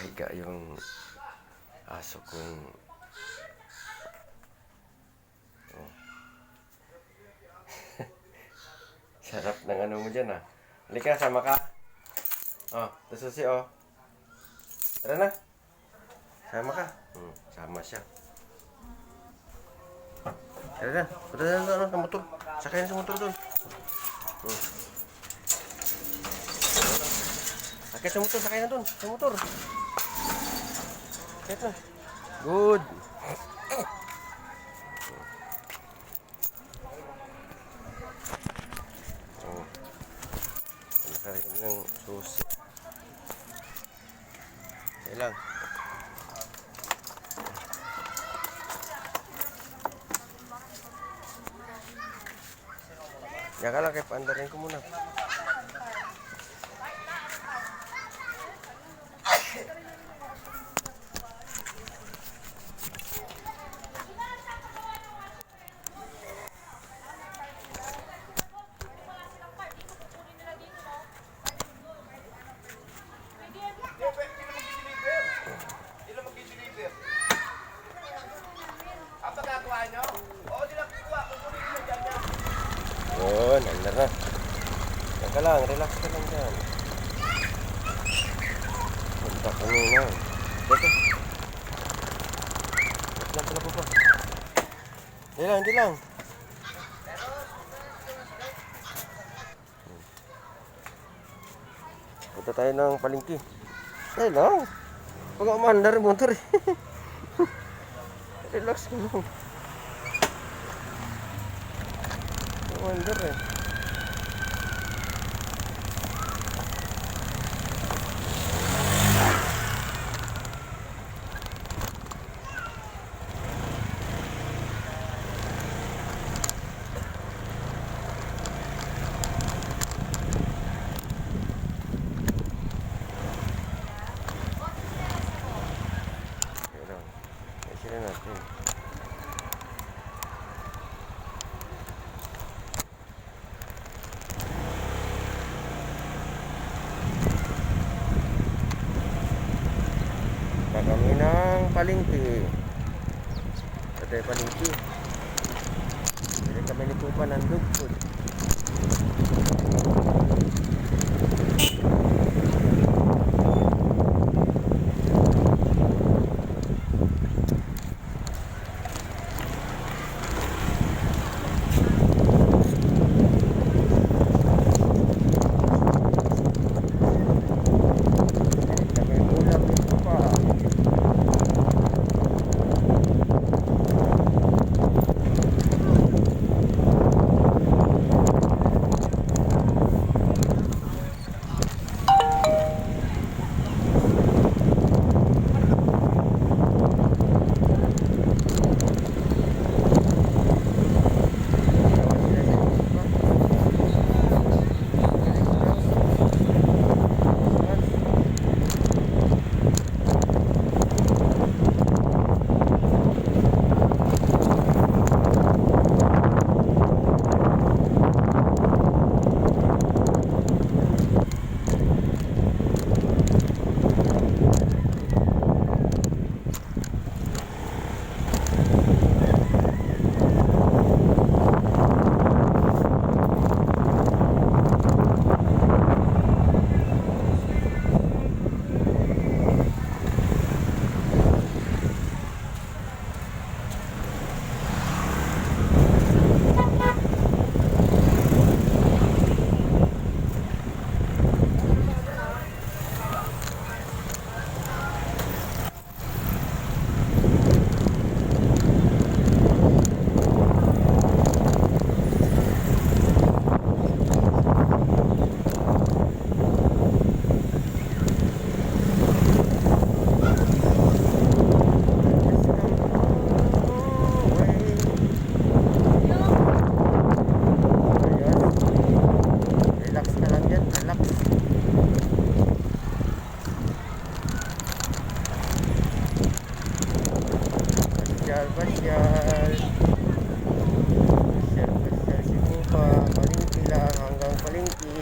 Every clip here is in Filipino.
nakahiga yung aso kong sarap ng ano mo dyan ah. Halika, sama ka. Oh, ito susi oh. Tara na. Sama ka. Sama siya. Tara na. Punta na doon sa motor. Sakay na sa motor doon. Sakay sa motor, sakay na doon. Sa motor. Sakay na. Good. Nakarinig ng susi. Kaya lang. Diyan ka lang, kaya paandarin ko muna. Yun, andar na. Diyan ka lang, relax ka lang dyan. Punta ka muna. Dito. Wait lang pala po pa. Hindi lang. Punta tayo ng palengke. Ay lang. Pag umandar yung motor eh. Relax ka lang. Umandar eh. Sila natin. Kami ng palengke. Ito yung palengke. Bili kami ni Pupa ng dog food. Pasyal si Pupa. Palengke lang hanggang palengke.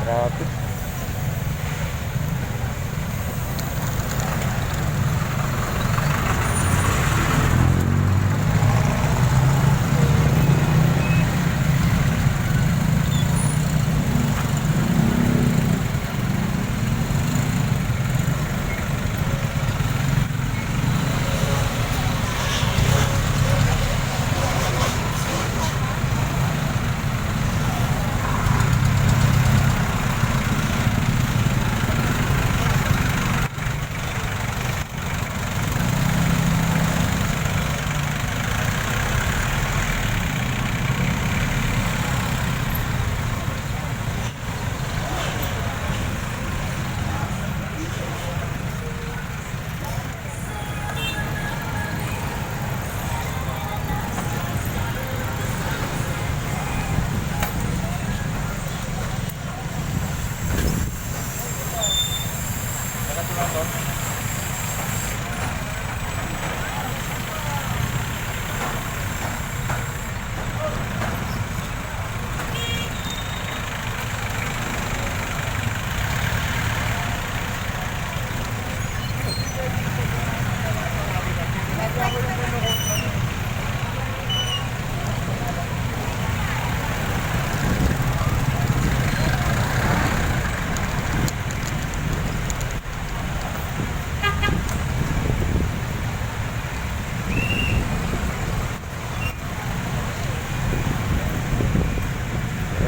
Traffic.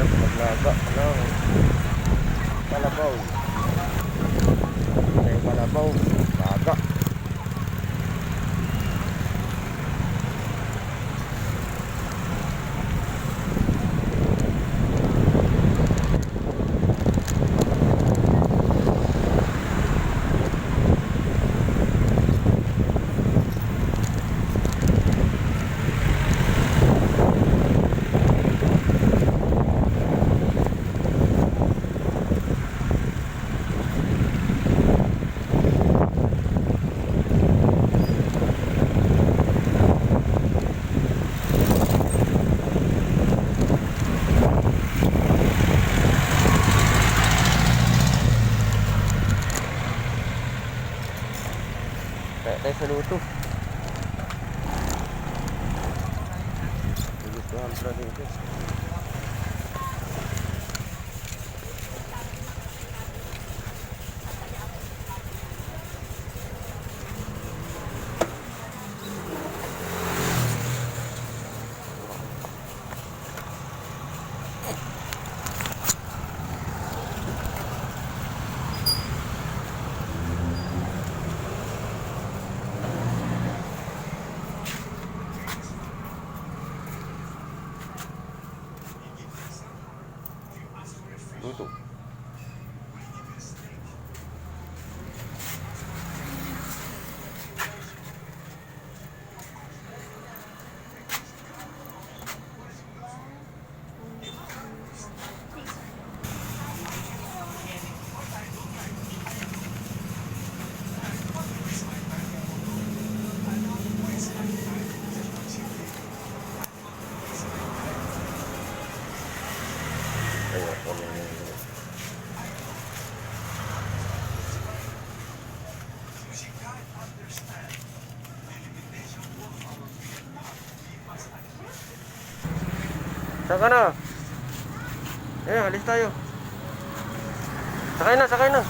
Maglaga ng Kalabaw. Kalabaw, laga. Kaya tayo sa luto. Lutuhan pala dito. Luto. Ayan, saan ka na? Eh, alis tayo. Sakay na, sakay na.